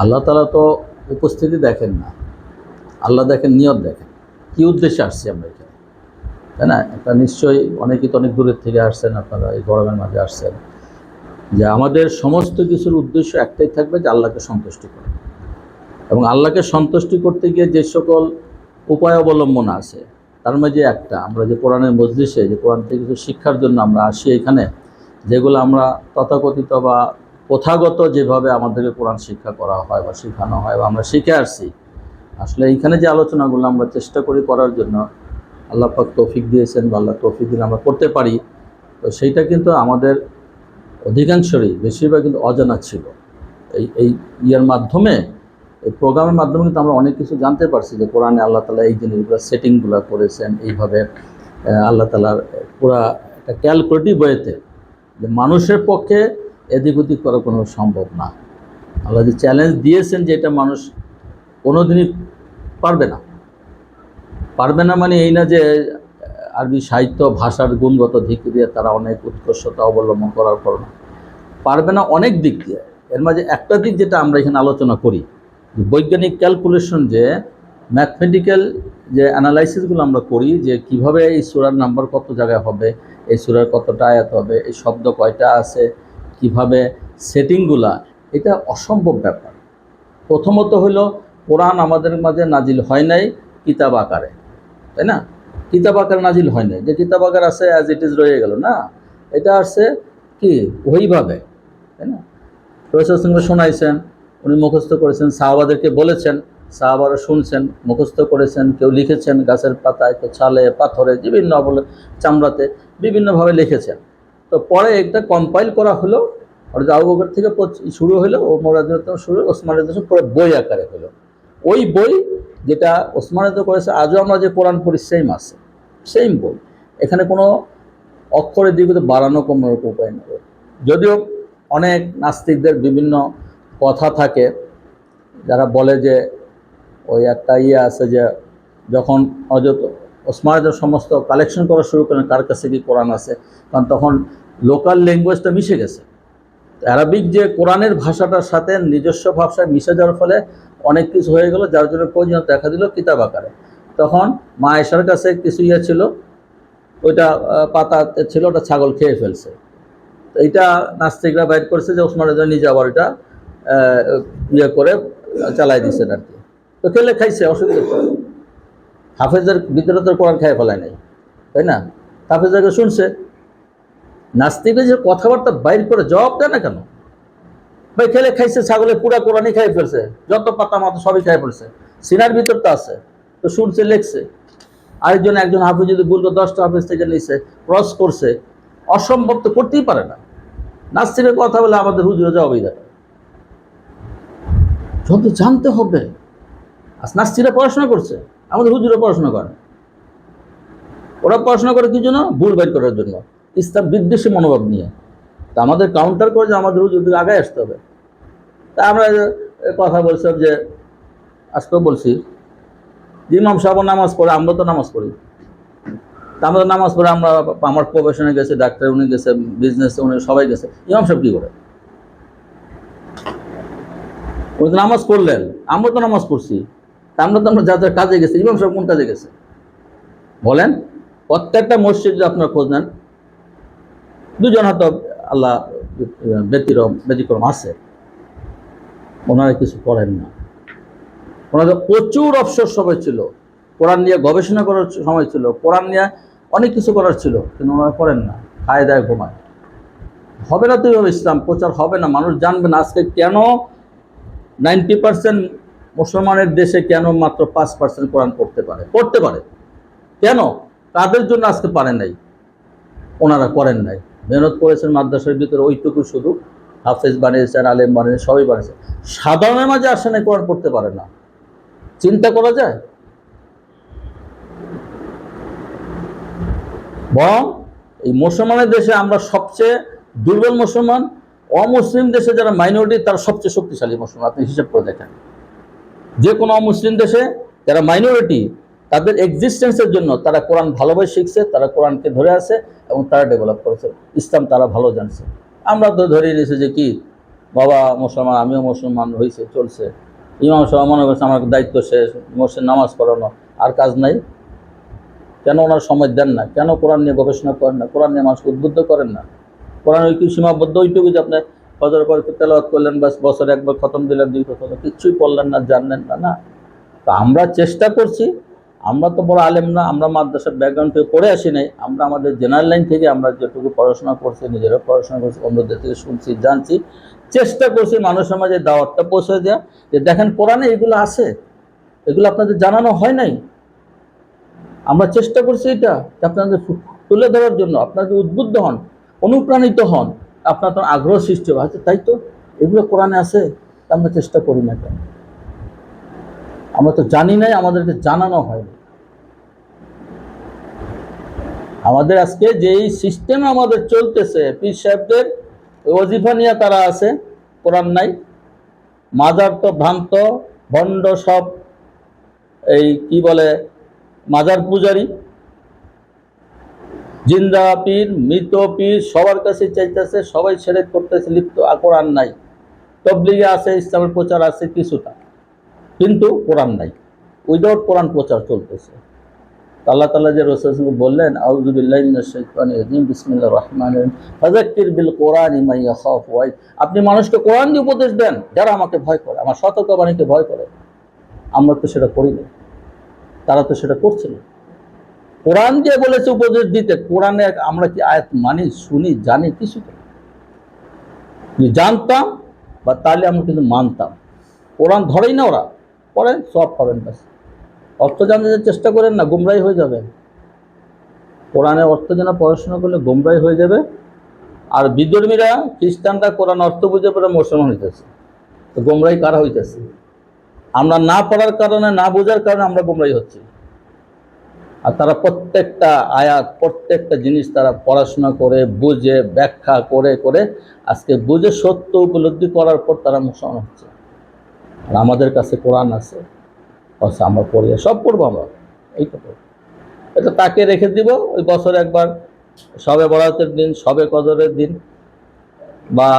আল্লাহ তাআলা তো উপস্থিতি দেখেন না, আল্লাহ দেখেন নিয়ত দেখেন। কী উদ্দেশ্যে আসছি আমরা এখানে, তাই না? একটা নিশ্চয়ই অনেকেই তো অনেক দূরের থেকে আসছেন, আপনারা এই গরমের মাঝে আসছেন, যে আমাদের সমস্ত কিছুর উদ্দেশ্য একটাই থাকবে, যে আল্লাহকে সন্তুষ্টি করা। এবং আল্লাহকে সন্তুষ্টি করতে গিয়ে যে সকল উপায় অবলম্বন আছে, তার মাঝে একটা, আমরা যে কোরআনের মজলিসে যে কোরআন থেকে কিছু শিক্ষার জন্য আমরা আসি এখানে, যেগুলো আমরা তথাকথিত বা প্রথাগত যেভাবে আমাদেরকে কোরআন শিক্ষা করা হয় বা শেখানো হয় বা আমরা শিখে আসছি, আসলে এইখানে যে আলোচনাগুলো আমরা চেষ্টা করি করার জন্য, আল্লাহ পাক তৌফিক দিয়েছেন বা আল্লাহ তৌফিক দিলে আমরা করতে পারি, তো সেইটা কিন্তু আমাদের অধিকাংশরই বেশিরভাগ কিন্তু অজানা ছিল। এই ইয়ের মাধ্যমে, এই প্রোগ্রামের মাধ্যমে কিন্তু আমরা অনেক কিছু জানতে পারছি, যে কোরআনে আল্লাহ তাআলা এই জিনিসগুলো সেটিংগুলো করেছেন এইভাবে। আল্লাহ তাআলার পুরা একটা ক্যালকুলেটিভ ওয়েতে, যে মানুষের পক্ষে এদিক ওদিক করা কোনো সম্ভব না। আল্লাহ যে চ্যালেঞ্জ দিয়েছেন, যে এটা মানুষ কোনোদিনই পারবে না। পারবে না মানে এই না যে আরবি সাহিত্য ভাষার গুণগত দিক দিয়ে তারা অনেক উৎকর্ষতা অবলম্বন করার পর না, পারবে না অনেক দিক দিয়ে। এর মাঝে একটা দিক যেটা আমরা এখানে আলোচনা করি, যে বৈজ্ঞানিক ক্যালকুলেশন, যে ম্যাথমেটিক্যাল যে অ্যানালাইসিসগুলো আমরা করি, যে কিভাবে এই সূরার নাম্বার কত জায়গায় হবে, এই সূরার কতটা আয়াত হবে, এই শব্দ কয়টা আছে, কিভাবে সেটিংগুলা, এটা অসম্ভব ব্যাপার। প্রথমত হলো, কোরআন আমাদের মাঝে নাজিল হয় নাই কিতাব আকারে, তাই না? কিতাব আকারে নাজিল হয় নাই, যে কিতাব আকার আছে অ্যাজ ইট ইজ রয়ে গেল না, এটা আসছে কি ওইভাবে, তাই না? রাসূল সাল্লাল্লাহু শোনাইছেন, উনি মুখস্থ করেছেন, সাহাবাদেরকে বলেছেন, সাহাবারা শুনছেন, মুখস্থ করেছেন, কেউ লিখেছেন গাছের পাতায়, কেউ ছালে, পাথরে, বিভিন্ন বলে চামড়াতে, বিভিন্নভাবে লিখেছেন। তো পরে একটা কম্পাইল করা হলো, আর আবু বকর থেকে শুরু হলো, ওমর রাদিয়াল্লাহু আনহু শুরু, ওসমান রাদিয়াল্লাহু আনহু পরে বই আকারে হলো। ওই বই যেটা ওসমান রাদিয়াল্লাহু করেছে, আজও আমরা যে কোরআন পড়ি সেম আছে, সেম বই। এখানে কোনো অক্ষরের দিকে তো বাড়ানো কমানোর উপায় নেই। যদিও অনেক নাস্তিকদের বিভিন্ন কথা থাকে, যারা বলে যে ওই একটা ইয়ে আছে, যে যখন হযরত ওসমান সমস্ত কালেকশন করা শুরু করেন, কার কাছে কি কোরআন আছে, কারণ তখন লোকাল ল্যাঙ্গুয়েজটা মিশে গেছে। অ্যারাবিক যে কোরআনের ভাষাটার সাথে নিজস্ব ভাষায় মিশে যাওয়ার ফলে অনেক কিছু হয়ে গেল, যার জন্য প্রয়োজন দেখা দিল কিতাব আকারে। তখন মা আয়েশার কাছে কিছু ইয়ে ছিল, ওইটা পাতাতে ছিল, ওটা ছাগল খেয়ে ফেলছে। তো এইটা নাস্তিকরা বাইর করছে, যে ওসমান রাদিয়াল্লাহু নিজে আবার এটা ইয়ে করে চালাই দিচ্ছেন আর কি। তো খেলে খাইছে, অসুবিধা। হাফেজের ভিতরে তো কোরআন খাই ফেলায় নাই, তাই না? হাফেজকে শুনছে। নাস্তিকরা যে কথাবার্তা বাইর করে জবাব দেয় না কেন? ভাই খেলে খাইছে, ছাগলে পুরা কোরআনই খাই ফেলছে, যত পাতা মাতা সবই খাই ফেলছে, সিনার ভিতর তো আছে, তো শুনছে, লেখছে। একজন হাফেজ যদি বললো 10টা হাফেজ থেকে নিছে, ক্রস করছে, অসম্ভব তো করতেই পারে না। নাস্তিকের কথা বলে আমাদের হুজুরে জবাবই দেয়, যত জানতে হবে। আর নাস্তিরা পড়াশোনা করছে, আমাদের হুজুরে পড়াশোনা করে। ওরা পড়াশোনা করে কি জন্য? ভুল বাইর করার জন্য, ইসলাম বিদ্বেষী মনোভাব নিয়ে। তা আমাদের কাউন্টার করে যে আমাদের হুজুরদের আগে আসতে হবে। তা আমরা কথা বলছিলাম, যে আজকেও বলছি, যে ইমাম সাহেব নামাজ পড়ে, আমরা তো নামাজ পড়ি। তা আমরা নামাজ পড়ে, আমরা আমার প্রফেশনে গেছে, ডাক্তার উনি গেছে, বিজনেসে উনি সবাই গেছে, ইমাম সাহেব কী করে? উনি তো নামাজ পড়লেন, আমরা তো নামাজ পড়ছি, তা আমরা তো আমরা যা যা কাজে গেছি, ইমাম সাহেব কোন কাজে গেছে বলেন? প্রত্যেকটা মসজিদ যে আপনার খোঁজ নেন, দুজন হয়তো আল্লাহ ব্যতিক্রম আছে, ওনারা কিছু করেন না। ওনাদের প্রচুর অবসর সময় ছিল, কোরআন নিয়ে গবেষণা করার সময় ছিল, কোরআন নিয়ে অনেক কিছু করার ছিল, কিন্তু ওনারা করেন না, খায় দায় ঘুমায়। হবে না তো এইভাবে ইসলাম প্রচার হবে না, মানুষ জানবে না। আজকে কেন 90% মুসলমানের দেশে কেন মাত্র 5% কোরআন পড়তে পারে? কেন? তাদের জন্য আজকে পারে নাই, ওনারা করেন নাই। মেহনত করেছেন মাদ্রাসার ভিতরে, ওইটুকু শুধু হাফেজ বানিয়েছেন, আলেম বানিয়েছেন, সবই বানিয়েছেন। সাধারণের মাঝে আসে নাই, কোরআন পড়তে পারে না। চিন্তা করা যায়? বরং এই মুসলমানের দেশে আমরা সবচেয়ে দুর্বল মুসলমান, অমুসলিম দেশে যারা মাইনরিটি তারা সবচেয়ে শক্তিশালী মুসলমান। আপনি হিসাব করে দেখেন, যে কোনো অমুসলিম দেশে যারা মাইনরিটি, তাদের এক্সিস্টেন্সের জন্য তারা কোরআন ভালোভাবে শিখছে, তারা কোরআনকে ধরে আছে এবং তারা ডেভেলপ করেছে, ইসলাম তারা ভালো জানছে। আমরা তো ধরে নিয়েছি যে কি বাবা মুসলমান, আমিও মুসলমান হয়েছে চলছে, ইমাম সাহেব মনে করছে আমার দায়িত্ব শেষ, মসজিদ নামাজ পড়ানো, আর কাজ নাই। কেন ওনার সময় দেন না? কেন কোরআন নিয়ে গবেষণা করেন না? কোরআন নিয়ে মানুষকে উদ্বুদ্ধ করেন না? কোরআন ওই কি সীমাবদ্ধ ওইটুকু যে আপনি ফজর পর তেলাওয়াত করলেন, বাস বছরে একবার খতম দিলেন, 2 খতম, কিচ্ছুই পড়লেন না, জানলেন না? না। তো আমরা চেষ্টা করছি, আমরা তো বড় আলেম না, আমরা মাদ্রাসার ব্যাকগ্রাউন্ড থেকে পড়ে আসি নাই, আমরা আমাদের জেনারেল লাইন থেকে আমরা যেটুকু পড়াশোনা করছি, নিজেরা পড়াশোনা করছি, অন্যদের থেকে শুনছি, জানছি, চেষ্টা করছি মানুষের মাঝে দাওয়াতটা পৌঁছে দেওয়া, যে দেখেন কোরআনে এগুলো আছে, এগুলো আপনাদের জানানো হয় নাই। আমরা চেষ্টা করছি এটা আপনাদের তুলে ধরার জন্য, আপনাদের উদ্বুদ্ধ হন, অনুপ্রাণিত হন, আপনার তখন আগ্রহ সৃষ্টি হবে, আচ্ছা তাই তো, এগুলো কোরআনে আছে, আমরা চেষ্টা করি না কেন? আমরা তো জানি নাই, আমাদেরকে জানানো হয়নি। আমাদের আজকে যেই সিস্টেম আমাদের চলতেছে, পীর সাহেবদের ওয়াজিফা নিয়ে তারা আছে, কোরআন নাই, মাজার তো ভ্রান্ত, ভণ্ড সব, এই কি বলে মাজার পূজারী, জিন্দা পীর, মৃত পীর, সবার কাছে চাইতেছে, সবাই ছেড়ে করতেছে লিপ্ত, কোরআন নাই। তবলিগে আছে, ইসলামের প্রচার আছে কিছুটা, কিন্তু কোরআন নাই, উইদাউট কোরআন প্রচার চলতেছে। আল্লাহ তাআলা যে রাসূলকে বললেন, আউযু বিল্লাহি মিনাশ শাইতানির রাজিম, বিসমিল্লাহির রহমানির রহিম, ফাযাক্কির বিল কোরআনি মান ইয়াখাফু ওয়াইদ। আপনি মানুষকে কোরআন দিয়ে উপদেশ দেন যারা আমাকে ভয় করে, আমার সতর্কবাণীকে ভয় করে। আমরা তো সেটা করি না, তারা তো সেটা করছে না। কোরআন দিয়ে বলেছে উপদেশ দিতে, কোরআনে আমরা কি আয়াত মানি, শুনি, জানি? কিছু তো জানতাম বা তাহলে আমরা কিন্তু মানতাম। কোরআন ধরেই না ওরা, পড়েন সব পাবেন, ব্যাস। অর্থ জানতে চেষ্টা করেন না, গুমরাই হয়ে যাবেন। কোরআনের অর্থ জানা পড়াশোনা করলে গুমরাই হয়ে যাবে। আর বিধর্মীরা, খ্রিস্টানরা কোরআন অর্থ বুঝে পড়ে মুসলমান হইতেছে, তো গুমরাই কারা হইতেছে? আমরা না পড়ার কারণে, না বোঝার কারণে আমরা গুমরাই হচ্ছি। আর তারা প্রত্যেকটা আয়াত, প্রত্যেকটা জিনিস তারা পড়াশোনা করে, বুঝে, ব্যাখ্যা করে করে আজকে বুঝে সত্য উপলব্ধি করার পর তারা মুসলমান হচ্ছে। আর আমাদের কাছে কোরআন আছে, আচ্ছা আমরা পড়ি, সব পড়বো আমরা, এইটা পড়বো, এটা তাকে রেখে দিব ওই বছরে একবার, সবে বরাতের দিন, সবে কদরের দিন, বা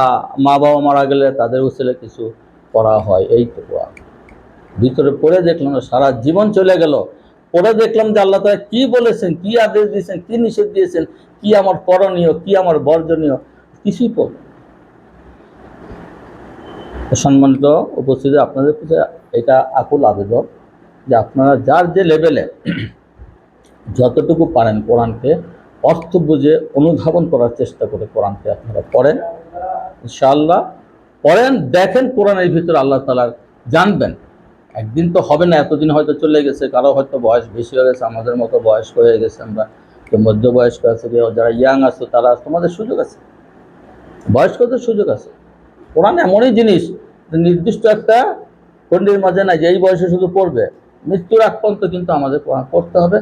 মা বাবা মারা গেলে তাদের উসিলে কিছু পড়া হয়, এই তো কোরআন। ভিতরে পড়ে দেখলাম সারা জীবন চলে গেল, পড়ে দেখলাম যে আল্লাহ তাআলা কি বলেছেন, কি আদেশ দিয়েছেন, কি নিষেধ দিয়েছেন, কি আমার করণীয়, কি আমার বর্জনীয়, কিছুই পড়ব। সম্মানিত উপস্থিতি, আপনাদের কাছে এটা আকুল আবেদন যে আপনারা যার যে লেভেলে যতটুকু পারেন কোরআনকে অর্থ বুঝে অনুধাবন করার চেষ্টা করে কোরআনকে আপনারা পড়েন, ইনশাআল্লাহ পড়েন, দেখেন কোরআনের ভিতরে আল্লাহ তাআলার জানবেন। একদিন তো হবে না, এতদিন হয়তো চলে গেছে, কারো হয়তো বয়স বেশি হয়ে গেছে, আমাদের মতো বয়স্ক হয়ে গেছে আমরা, কেউ মধ্যবয়স্ক আছে, কেউ যারা ইয়াং আছে, তারা তোমাদের সুযোগ আছে, বয়স্কদের সুযোগ আছে। কোরআন এমনই জিনিস, নির্দিষ্ট একটা গণ্ডির মাঝে নাই যে এই বয়সে শুধু পড়বে, মৃত্যুর আগ পর্যন্ত কিন্তু আমাদের কোরআন পড়তে হবে।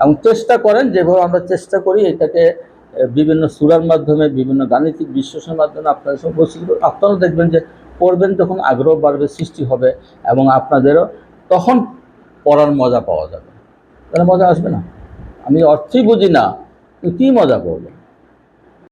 এবং চেষ্টা করেন, যেভাবে আমরা চেষ্টা করি এটাকে বিভিন্ন সূরার মাধ্যমে, বিভিন্ন গাণিতিক বিশ্লেষণের মাধ্যমে আপনাদের সব বলছি, আপনারাও দেখবেন যে পড়বেন, তখন আগ্রহ বাড়বে, সৃষ্টি হবে, এবং আপনাদেরও তখন পড়ার মজা পাওয়া যাবে। তাহলে মজা আসবে না? আমি অর্থই বুঝি না, কী মজা করবো?